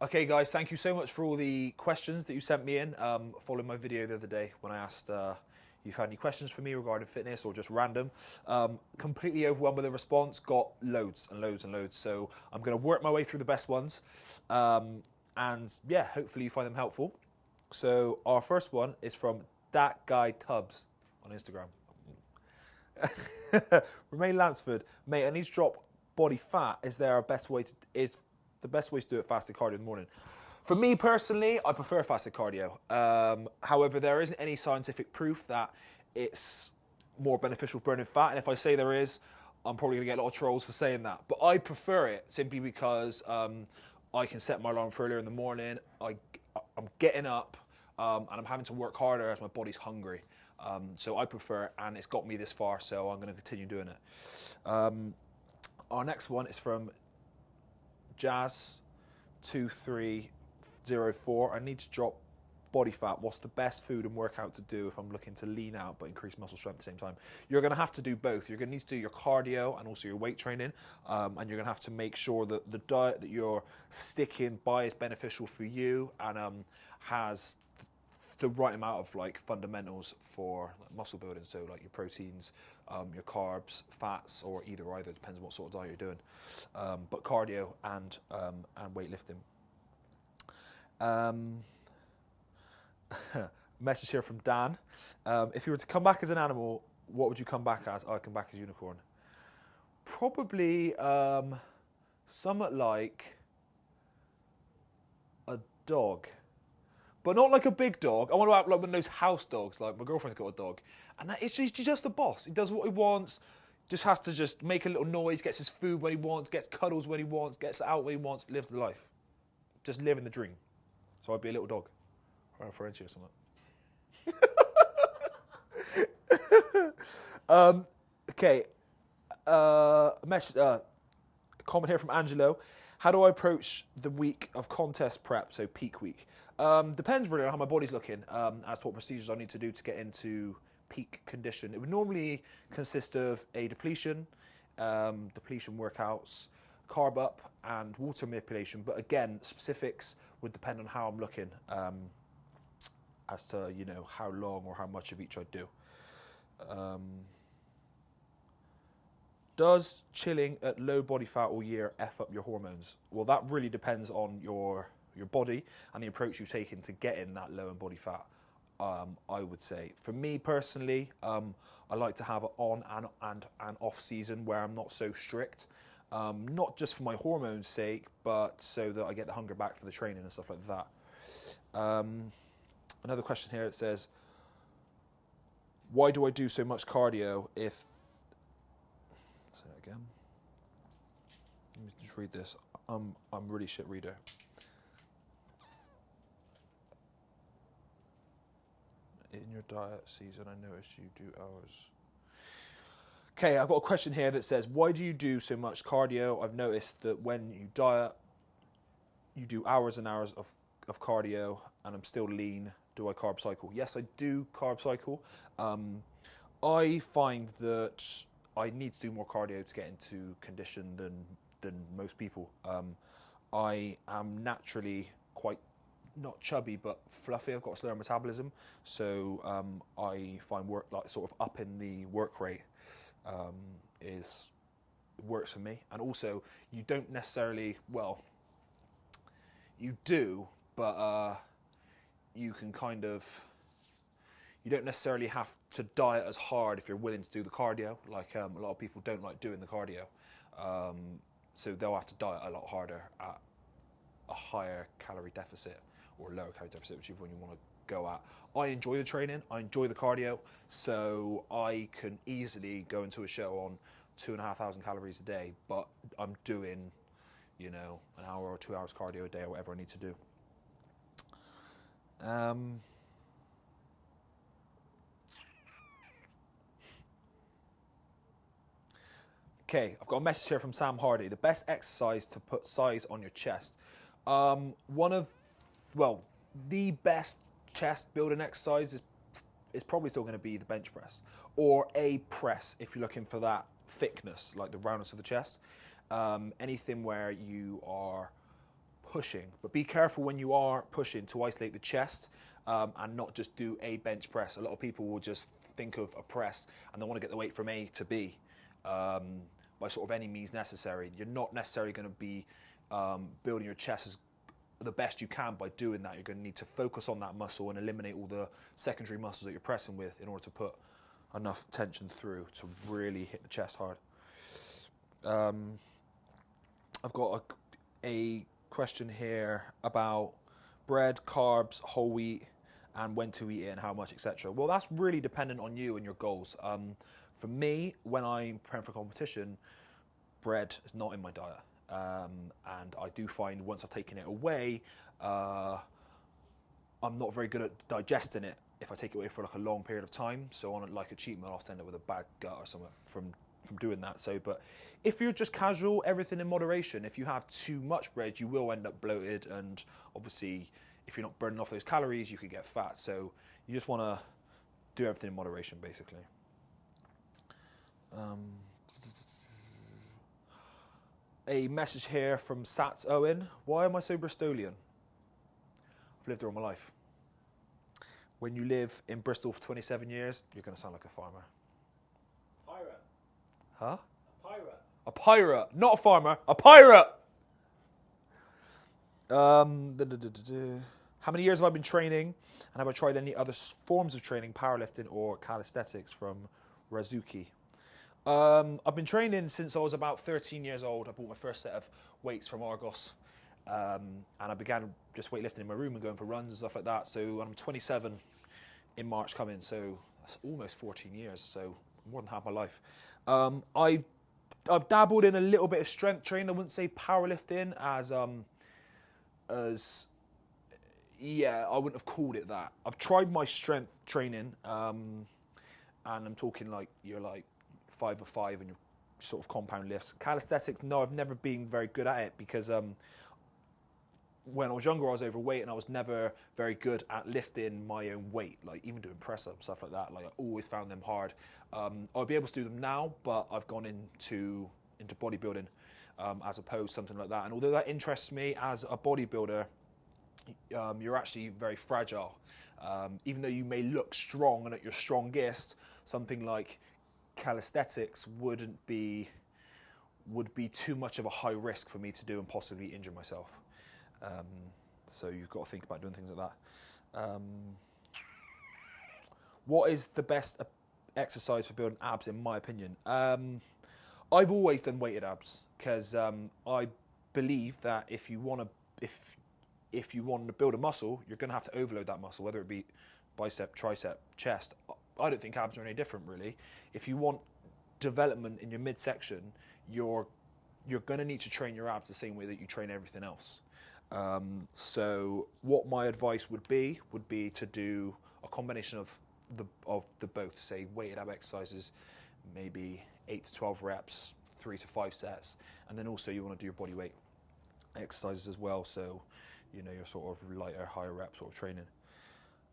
Okay, guys, thank you so much for all the questions that you sent me in following my video the other day when I asked if you've had any questions for me regarding fitness or just random. Completely overwhelmed with the response, got loads and loads and loads. So I'm going to work my way through the best ones. And yeah, hopefully you find them helpful. So our first one is from That Guy Tubbs on Instagram. Romane Lanceford, mate, I need to drop body fat. Is there a best way to is the best way to do it fasted cardio in the morning? For me personally, I prefer fasted cardio. However, there isn't any scientific proof that it's more beneficial for burning fat. And if I say there is, I'm probably going to get a lot of trolls for saying that. But I prefer it simply because I can set my alarm for earlier in the morning. I'm getting up and I'm having to work harder as my body's hungry. So I prefer it, and it's got me this far, so I'm going to continue doing it. Our next one is from Jazz2304. I need to drop body fat. What's the best food and workout to do if I'm looking to lean out but increase muscle strength at the same time? You're going to have to do both. You're going to need to do your cardio and also your weight training, and you're going to have to make sure that the diet that you're sticking by is beneficial for you and has the right amount of like fundamentals for like, muscle building. So like your proteins, your carbs, fats, or either depends on what sort of diet you're doing. But cardio and weightlifting. Message here from Dan. If you were to come back as an animal, what would you come back as? I'd come back as a unicorn. Probably somewhat like a dog. But not like a big dog. I want to have like one of those house dogs. Like my girlfriend's got a dog, and he's just the boss. He does what he wants. Just has to just make a little noise. Gets his food when he wants. Gets cuddles when he wants. Gets out when he wants. Lives the life. Just living the dream. So I'd be a little dog, or a Frenchie or something. Okay. Comment here from Angelo. How do I approach the week of contest prep, so peak week? Depends really on how my body's looking as to what procedures I need to do to get into peak condition. It would normally consist of a depletion workouts, carb up, and water manipulation. But again, specifics would depend on how I'm looking as to how long or how much of each I do. Does chilling at low body fat all year F up your hormones? Well, that really depends on your body and the approach you've taken to getting that low in body fat, I would say. For me personally, I like to have an on and off season where I'm not so strict, not just for my hormones' sake, but so that I get the hunger back for the training and stuff like that. Another question here, it says, why do I do so much cardio if... Again. Let me just read this. I'm really shit reader. In your diet season, I noticed you do hours. Okay, I've got a question here that says, why do you do so much cardio? I've noticed that when you diet, you do hours and hours of cardio, and I'm still lean. Do I carb cycle? Yes, I do carb cycle. I find that I need to do more cardio to get into condition than most people. I am naturally quite not chubby but fluffy. I've got a slower metabolism, so I find work like sort of upping the work rate works for me. And also, you don't necessarily you do, but you can kind of. You don't necessarily have to diet as hard if you're willing to do the cardio. Like a lot of people don't like doing the cardio, so they'll have to diet a lot harder at a higher calorie deficit or lower calorie deficit, whichever one you want to go at. I enjoy the training, I enjoy the cardio, so I can easily go into a show on 2,500 calories a day, but I'm doing, an hour or 2 hours cardio a day or whatever I need to do. Okay, I've got a message here from Sam Hardy. The best exercise to put size on your chest. The best chest building exercise is probably still going to be the bench press or a press if you're looking for that thickness, like the roundness of the chest. Anything where you are pushing, but be careful when you are pushing to isolate the chest and not just do a bench press. A lot of people will just think of a press and they want to get the weight from A to B by sort of any means necessary. You're not necessarily going to be building your chest as the best you can by doing that. You're going to need to focus on that muscle and eliminate all the secondary muscles that you're pressing with in order to put enough tension through to really hit the chest hard. I've got a question here about bread, carbs, whole wheat, and when to eat it and how much, etc. Well, that's really dependent on you and your goals. For me, when I'm preparing for competition, bread is not in my diet. And I do find once I've taken it away, I'm not very good at digesting it if I take it away for like a long period of time. So on like a cheat meal, I'll end up with a bad gut or something from doing that. So, but if you're just casual, everything in moderation. If you have too much bread, you will end up bloated, and obviously, if you're not burning off those calories, you could get fat. So you just want to do everything in moderation, basically. A message here from Sats Owen. Why am I so Bristolian? I've lived there all my life. When you live in Bristol for 27 years, you're going to sound like a farmer. Pirate. Huh? A pirate. A pirate. Not a farmer. A pirate! How many years have I been training? And have I tried any other forms of training, powerlifting or calisthenics? From Razuki. I've been training since I was about 13 years old. I bought my first set of weights from Argos. And I began just weightlifting in my room and going for runs and stuff like that. So I'm 27 in March coming, so that's almost 14 years, so more than half my life. I've dabbled in a little bit of strength training. I wouldn't say powerlifting as yeah, I wouldn't have called it that. I've tried my strength training, and I'm talking like you're like 5 and you're sort of compound lifts. Calisthenics, no, I've never been very good at it because when I was younger, I was overweight and I was never very good at lifting my own weight, like even doing press-ups, stuff like that. Like I always found them hard. I'll be able to do them now, but I've gone into bodybuilding as opposed to something like that. And although that interests me as a bodybuilder, you're actually very fragile. Even though you may look strong and at your strongest, something like calisthenics would be too much of a high risk for me to do and possibly injure myself. So you've got to think about doing things like that. What is the best exercise for building abs, in my opinion? I've always done weighted abs because I believe that if you want to build a muscle, you're going to have to overload that muscle, whether it be bicep, tricep, chest. I don't think abs are any different, really. If you want development in your midsection, you're going to need to train your abs the same way that you train everything else. So what my advice would be to do a combination of the both, say weighted ab exercises, maybe 8 to 12 reps, 3 to 5 sets, and then also you want to do your body weight exercises as well. So, you know, your sort of lighter, higher rep sort of training.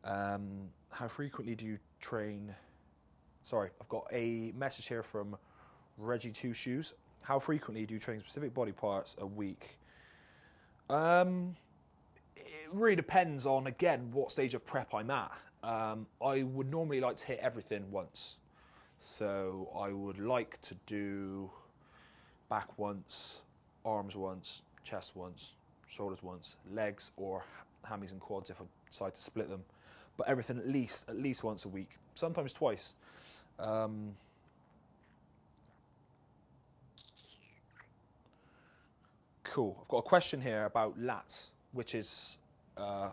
How frequently do you train? Sorry, I've got a message here from Reggie Two Shoes. How frequently do you train specific body parts a week? It really depends on, again, what stage of prep I'm at. I would normally like to hit everything once. So I would like to do back once, arms once, chest once, shoulders once, legs or hammies and quads if I decide to split them. But everything at least once a week, sometimes twice. Cool. I've got a question here about lats, which is, hold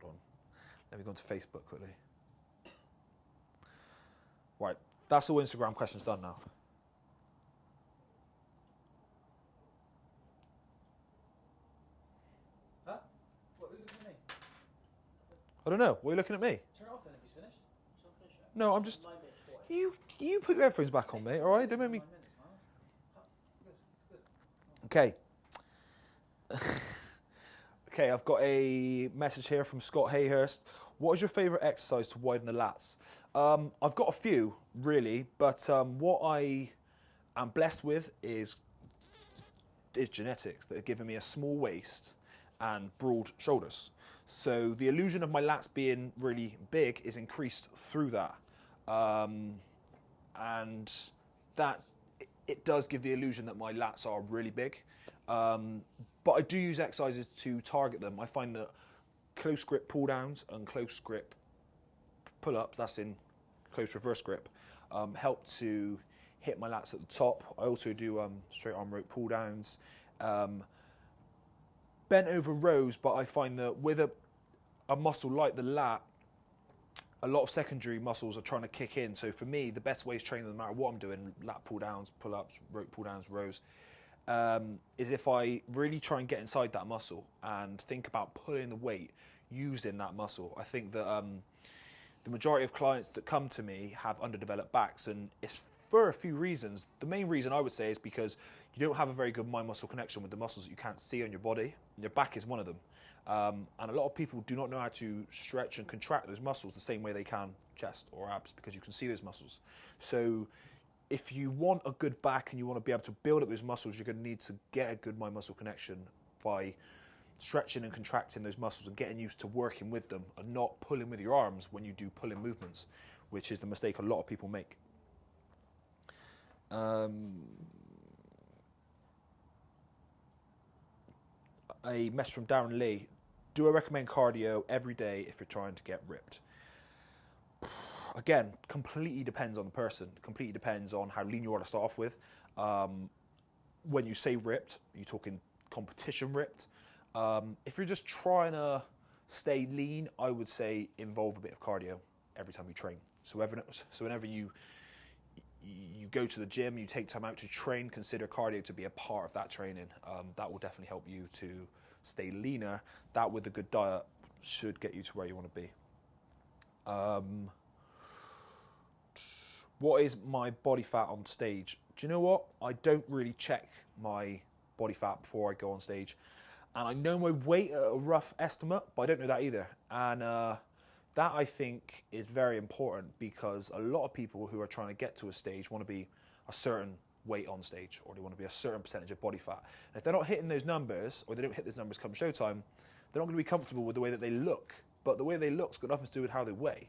on, let me go into Facebook quickly. Right, that's all Instagram questions done now. Huh? What, are you looking at me? I don't know. Why are you looking at me? Turn it off then if he's finished. Shall I finish it? No, I'm just. 9 minutes for it. You put your headphones back on, mate. All right, don't make me. 9 minutes, man. Good, it's good. Okay. Okay, I've got a message here from Scott Hayhurst. What is your favourite exercise to widen the lats? I've got a few, really, but what I am blessed with is genetics that have given me a small waist and broad shoulders. So the illusion of my lats being really big is increased through that. And that it does give the illusion that my lats are really big. But I do use exercises to target them. I find that close grip pull downs and close grip pull ups, that's in close reverse grip, help to hit my lats at the top. I also do straight arm rope pull downs, bent over rows, but I find that with a muscle like the lat, a lot of secondary muscles are trying to kick in. So for me, the best way to train them, no matter what I'm doing, lat pull downs, pull ups, rope pull downs, rows, is if I really try and get inside that muscle and think about pulling the weight using that muscle. I think that the majority of clients that come to me have underdeveloped backs, and it's for a few reasons. The main reason I would say is because you don't have a very good mind-muscle connection with the muscles that you can't see on your body. Your back is one of them. And a lot of people do not know how to stretch and contract those muscles the same way they can chest or abs, because you can see those muscles. So if you want a good back and you want to be able to build up those muscles, you're going to need to get a good mind-muscle connection by stretching and contracting those muscles and getting used to working with them and not pulling with your arms when you do pulling movements, which is the mistake a lot of people make. A message from Darren Lee. Do I recommend cardio every day if you're trying to get ripped? Again, completely depends on the person. Completely depends on how lean you are to start off with. When you say ripped, you're talking competition ripped. If you're just trying to stay lean, I would say involve a bit of cardio every time you train. So whenever you go to the gym, you take time out to train, consider cardio to be a part of that training. That will definitely help you to stay leaner. That, with a good diet, should get you to where you want to be. What is my body fat on stage? Do you know what? I don't really check my body fat before I go on stage. And I know my weight at a rough estimate, but I don't know that either. And that, I think, is very important, because a lot of people who are trying to get to a stage want to be a certain weight on stage, or they want to be a certain percentage of body fat. And if they're not hitting those numbers, or they don't hit those numbers come showtime, they're not going to be comfortable with the way that they look. But the way they look's got nothing to do with how they weigh.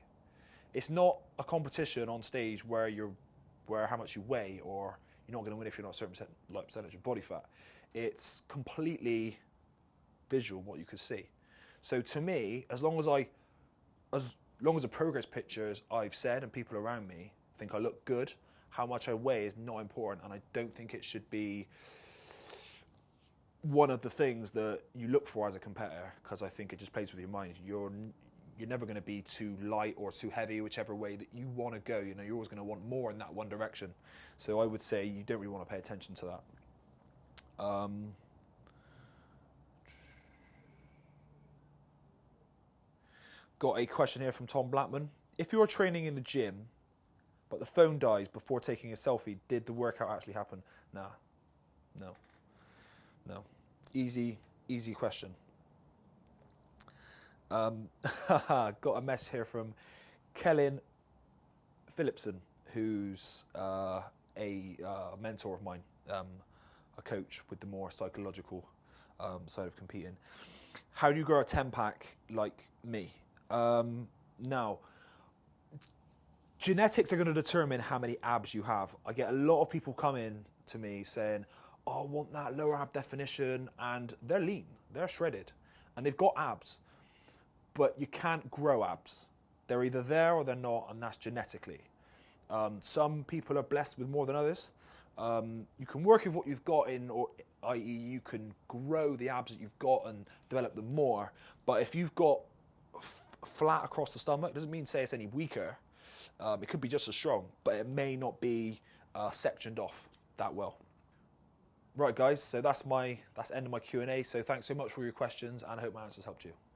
It's not a competition on stage where how much you weigh, or you're not going to win if you're not a certain percentage of body fat. It's completely visual, what you could see. So to me, as long as the progress pictures I've said and people around me think I look good, how much I weigh is not important, and I don't think it should be one of the things that you look for as a competitor, because I think it just plays with your mind. You're never going to be too light or too heavy, whichever way that you want to go. You know, you're always going to want more in that one direction. So I would say you don't really want to pay attention to that. Got a question here from Tom Blackman. If you're training in the gym, but the phone dies before taking a selfie, did the workout actually happen? Nah. No. Easy question. Got a mess here from Kellen Phillipson, who's a mentor of mine, a coach with the more psychological side of competing. How do you grow a 10-pack like me? Now, genetics are going to determine how many abs you have. I get a lot of people coming to me saying, oh, I want that lower ab definition, and they're lean, they're shredded, and they've got abs, but you can't grow abs. They're either there or they're not, and that's genetically. Some people are blessed with more than others. You can work with what you've got i.e. you can grow the abs that you've got and develop them more, but if you've got flat across the stomach, doesn't mean say it's any weaker. It could be just as strong, but it may not be sectioned off that well. Right, guys, so that's end of my Q&A. So thanks so much for your questions, and I hope my answers helped you.